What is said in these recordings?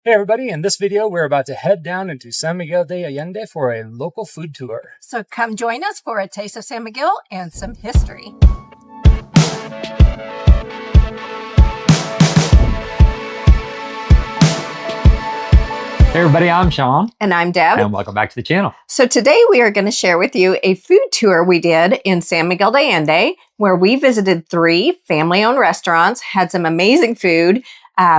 Hey everybody, in this video we're about to head down into San Miguel de Allende for a local food tour. So come join us for a taste of San Miguel and some history. Hey everybody, I'm Sean. And I'm Deb. And welcome back to the channel. So today we are going to share with you a food tour we did in San Miguel de Allende, where we visited 3 family-owned restaurants, had some amazing food,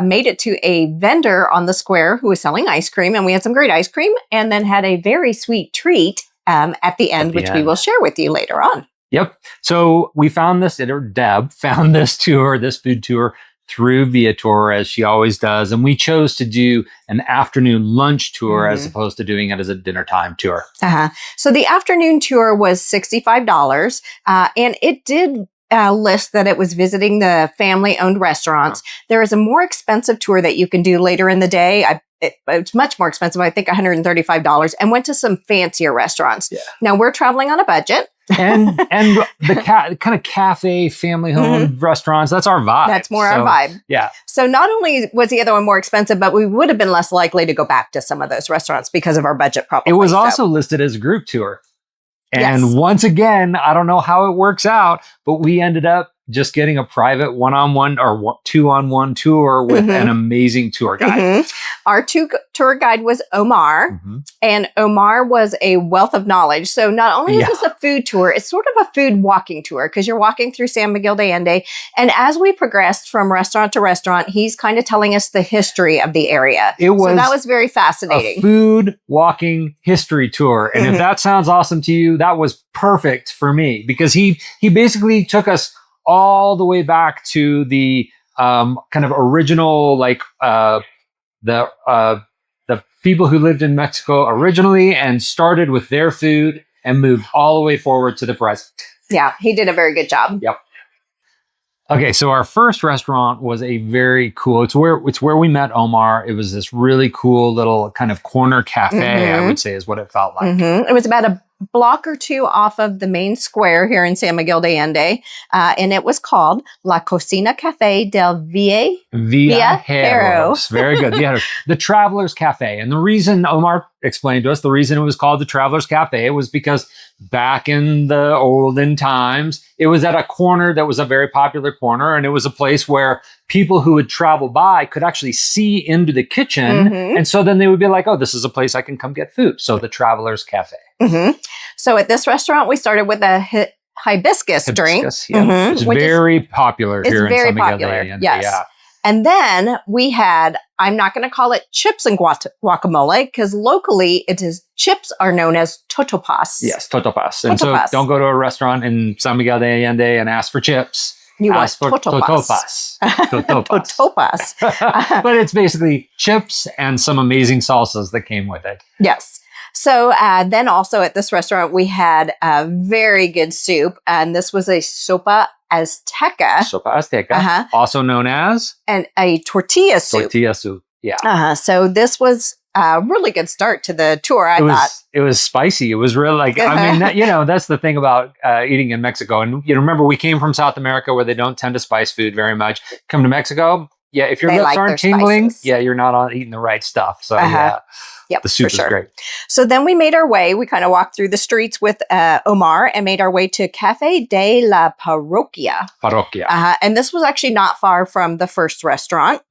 made it to a vendor on the square who was selling ice cream, and we had some great ice cream, and then had a very sweet treat at the end, which we will share with you later on. Yep. So we found this, or Deb found this food tour through Viator, as she always does. And we chose to do an afternoon lunch tour as opposed to doing it as a dinner time tour. So the afternoon tour was $65, and it did list that it was visiting the family-owned restaurants. There is a more expensive tour that you can do later in the day. It's much more expensive, I think $135, and went to some fancier restaurants. Yeah. Now, we're traveling on a budget. and the kind of cafe, family-owned restaurants, that's our vibe. That's more our vibe. Yeah. So not only was the other one more expensive, but we would have been less likely to go back to some of those restaurants because of our budget probably. It was also listed as a group tour. And once again, I don't know how it works out, but we ended up just getting a private one-on-one or two-on-one tour with an amazing tour guide. Our tour guide was Omar, and Omar was a wealth of knowledge. So not only is this a food tour, it's sort of a food walking tour because you're walking through San Miguel de Allende. And as we progressed from restaurant to restaurant, he's kind of telling us the history of the area. So that was very fascinating. A food walking history tour. And if that sounds awesome to you, that was perfect for me because he basically took us all the way back to the kind of original, like the people who lived in Mexico originally and started with their food and moved all the way forward to the present. Yeah, he did a very good job. Yep. Okay, so our first restaurant was a very cool, it's where we met Omar. It was this really cool little kind of corner cafe, I would say is what it felt like. It was about a block or 2 off of the main square here in San Miguel de Allende, and it was called La Cocina Cafe del Viajeros. Very good. The Traveler's Cafe. And the reason Omar explained to us, the reason it was called the Traveler's Cafe was because back in the olden times, it was at a corner that was a very popular corner, and it was a place where people who would travel by could actually see into the kitchen. And so then they would be like, oh, this is a place I can come get food. So the Traveler's Cafe. So at this restaurant, we started with a hibiscus drink. It's very popular here in San Miguel de Allende. Yes. Yeah. And then we had, I'm not going to call it chips and guacamole because locally chips are known as totopas. Yes, totopas. And so don't go to a restaurant in San Miguel de Allende and ask for chips. You ask for totopas. Totopas. But it's basically chips and some amazing salsas that came with it. Yes. So then also at this restaurant, we had a very good soup. And this was a sopa azteca. Sopa azteca, also known as? And a tortilla soup. Tortilla soup, yeah. So this was a really good start to the tour, I thought. It was spicy. It was really like, I mean, that's the thing about eating in Mexico. And remember, we came from South America where they don't tend to spice food very much. Come to Mexico, if your lips aren't tingling, you're not eating the right stuff. So Yep, the soup is great. So then we made our way. We kind of walked through the streets with Omar and made our way to Cafe de la Parroquia. And this was actually not far from the first restaurant.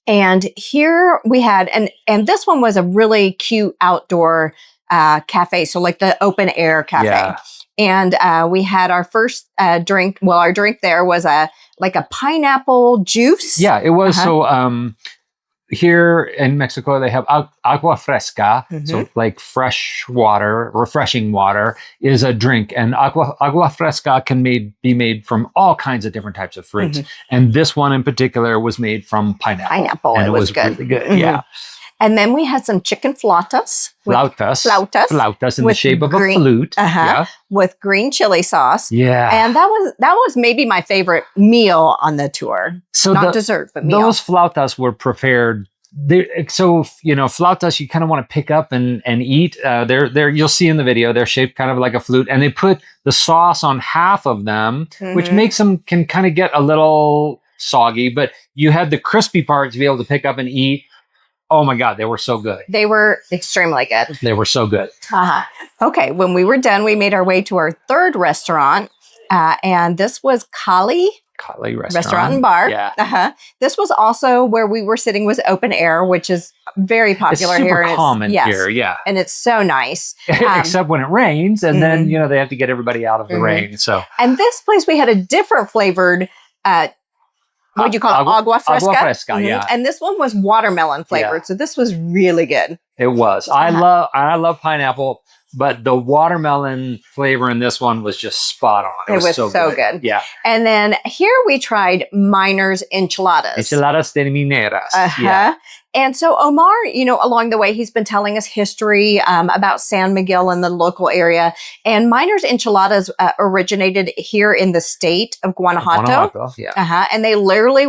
And here we had, and this one was a really cute outdoor cafe. So like the open air cafe. Yeah. And we had our first drink. Well, our drink there was like a pineapple juice. Yeah, it was. So here in Mexico, they have agua fresca. So like fresh water, refreshing water is a drink. And agua fresca can be made from all kinds of different types of fruits. And this one in particular was made from pineapple. And it was good. Really good. Yeah. And then we had some chicken flautas. Flautas in the shape of a flute. With green chili sauce. Yeah. And that was maybe my favorite meal on the tour. So not dessert, but meal. Those flautas were prepared. Flautas you kind of want to pick up and eat. They're you'll see in the video, they're shaped kind of like a flute. And they put the sauce on half of them, which makes them can kind of get a little soggy. But you had the crispy part to be able to pick up and eat. Oh my God, they were so good. They were extremely good. They were so good. Okay, when we were done, we made our way to our third restaurant, and this was Kali Restaurant and Bar. Yeah. This was also where we were sitting was open air, which is very popular it's super here. Common here, yeah. And it's so nice. Except when it rains, and then, they have to get everybody out of the rain. So, and this place, we had a different flavored, what do you call it? Agua fresca. Agua fresca, yeah. And this one was watermelon flavored. So this was really good. It was. I love pineapple. But the watermelon flavor in this one was just spot on. It was so good. Yeah. And then here we tried Miner's Enchiladas. Enchiladas de Mineras. Yeah. And so Omar, along the way, he's been telling us history about San Miguel and the local area. And Miner's Enchiladas originated here in the state of Guanajuato. Yeah. And they literally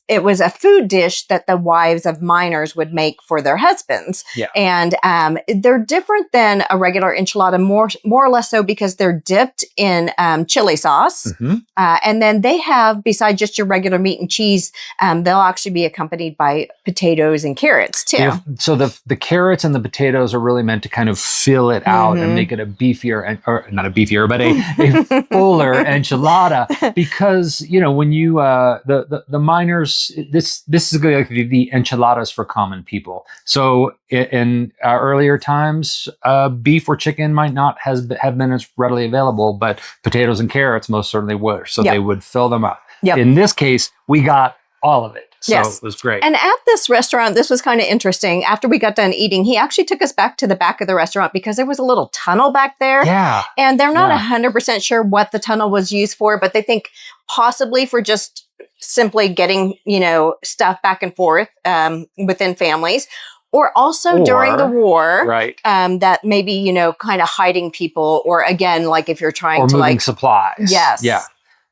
it was a food dish that the wives of miners would make for their husbands. Yeah. And they're different than a regular enchilada, more or less so because they're dipped in chili sauce. And then they have, besides just your regular meat and cheese, they'll actually be accompanied by potatoes and carrots too. Yeah. So the carrots and the potatoes are really meant to kind of fill it out and make it a beefier, or not a beefier, but a fuller enchilada. Because, when you, the miners, this is like the enchiladas for common people. So in earlier times, beef or chicken might not have been as readily available, but potatoes and carrots most certainly were. So they would fill them up. Yep. In this case, we got all of it. So it was great. And at this restaurant, this was kind of interesting. After we got done eating, he actually took us back to the back of the restaurant because there was a little tunnel back there. Yeah. And they're not 100% sure what the tunnel was used for, but they think possibly for just simply getting, stuff back and forth within families. Or also during the war, right? That maybe, kind of hiding people, or again, like if you're trying to moving supplies. Yes. Yeah.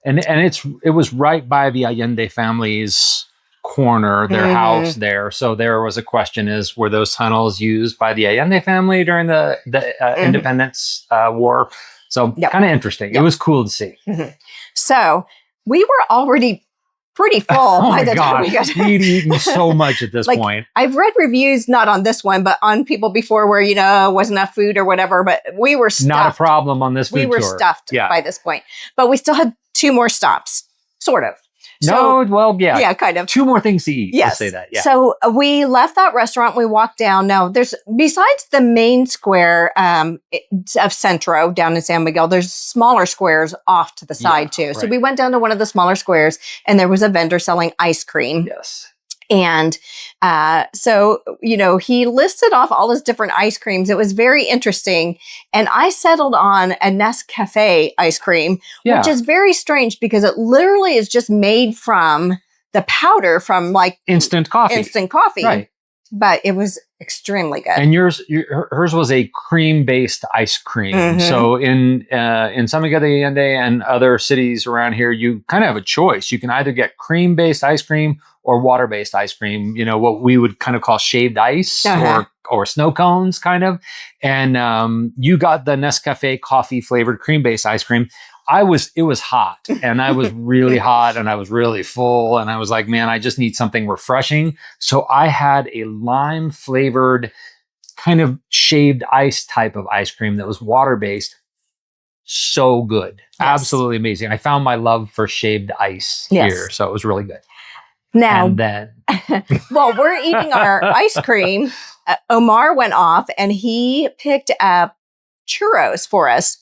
And it was right by the Allende family's corner, their house there. So there was a question were those tunnels used by the Allende family during the independence war? So kind of interesting. It was cool to see. So we were already pretty full by the time we got to we'd eaten so much at this point. I've read reviews, not on this one, but on people before where, wasn't enough food or whatever, but we were stuffed. Not a problem on this food tour. We were stuffed by this point. But we still had 2 more stops, sort of. Yeah, kind of. 2 more things to eat. Yes. Let's say that. Yeah. So we left that restaurant. We walked down. Now, besides the main square of Centro down in San Miguel, there's smaller squares off to the side too. Right. So we went down to one of the smaller squares, and there was a vendor selling ice cream. Yes. And so, he listed off all his different ice creams. It was very interesting. And I settled on a Nescafe ice cream, which is very strange because it literally is just made from the powder from instant coffee. Right. But it was extremely good. And hers was a cream-based ice cream. So in San Miguel de Allende and other cities around here, you kind of have a choice. You can either get cream-based ice cream or water-based ice cream, what we would kind of call shaved ice or snow cones kind of. And you got the Nescafe coffee flavored cream-based ice cream. It was hot, and I was really hot, and I was really full, and I was like, man, I just need something refreshing. So I had a lime flavored kind of shaved ice type of ice cream that was water-based. So good. Yes. Absolutely amazing. I found my love for shaved ice here. So it was really good. Now, and then while we're eating our ice cream, Omar went off and he picked up churros for us.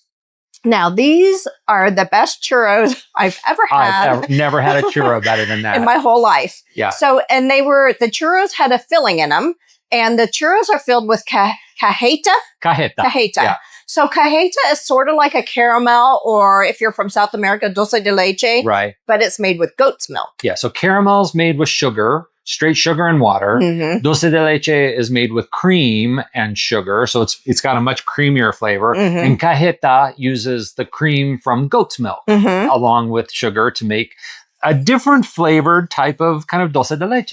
Now, these are the best churros I've ever had. I've never had a churro better than that. In my whole life. Yeah. So, and the churros had a filling in them, and the churros are filled with cajeta. Cajeta. Yeah. So cajeta is sort of like a caramel, or if you're from South America, dulce de leche. Right. But it's made with goat's milk. Yeah. So caramel's made with sugar, straight sugar and water. Dulce de leche is made with cream and sugar. So it's got a much creamier flavor. And cajeta uses the cream from goat's milk along with sugar to make a different flavored type of kind of dulce de leche.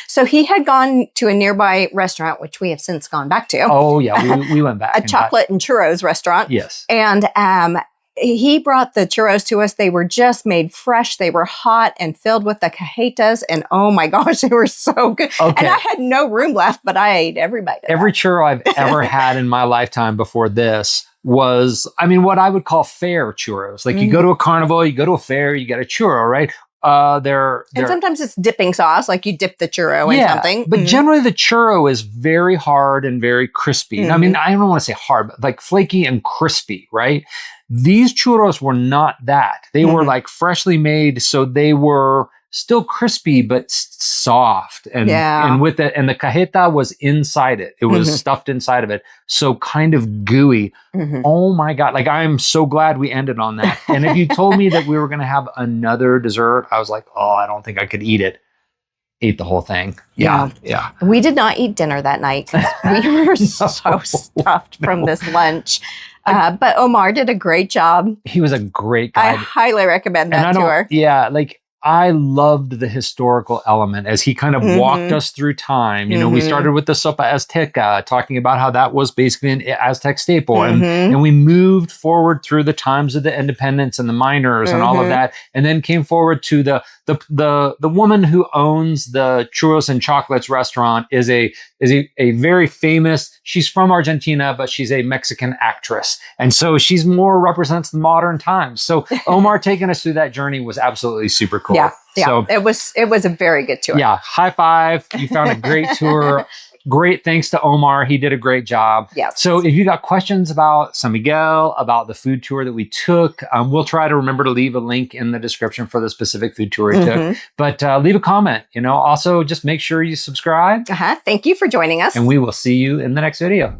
So he had gone to a nearby restaurant, which we have since gone back to. Oh, yeah. We went back. A chocolate and churros restaurant. Yes. And he brought the churros to us. They were just made fresh. They were hot and filled with the cajetas. And oh my gosh, they were so good. Okay. And I had no room left, but I ate every bite. Every churro I've ever had in my lifetime before this was, I mean, what I would call fair churros. Like you go to a carnival, you go to a fair, you get a churro, right? They're and sometimes it's dipping sauce, like you dip the churro in something. But generally the churro is very hard and very crispy. I mean, I don't want to say hard, but like flaky and crispy, right? These churros were not that. They were like freshly made, so they were still crispy but soft, and with it, and the cajeta was inside it. It was stuffed inside of it, so kind of gooey. Oh my God! Like I'm so glad we ended on that. And if you told me that we were going to have another dessert, I was like, oh, I don't think I could eat it. Ate the whole thing. Yeah. We did not eat dinner that night. We were so stuffed from this lunch. But Omar did a great job. He was a great guy. I highly recommend that tour. Yeah, like I loved the historical element as he kind of walked us through time. You know, we started with the sopa azteca, talking about how that was basically an Aztec staple. And we moved forward through the times of the independence and the miners and all of that. And then came forward to the woman who owns the Churros and Chocolates restaurant is a very famous, she's from Argentina, but she's a Mexican actress. And so she's more represents the modern times. So Omar taking us through that journey was absolutely super cool. Yeah. So it was a very good tour. Yeah. High five. You found a great tour. Great thanks to Omar. He did a great job. Yes. So if you got questions about San Miguel, about the food tour that we took, we'll try to remember to leave a link in the description for the specific food tour we took. But leave a comment. Also just make sure you subscribe. Thank you for joining us. And we will see you in the next video.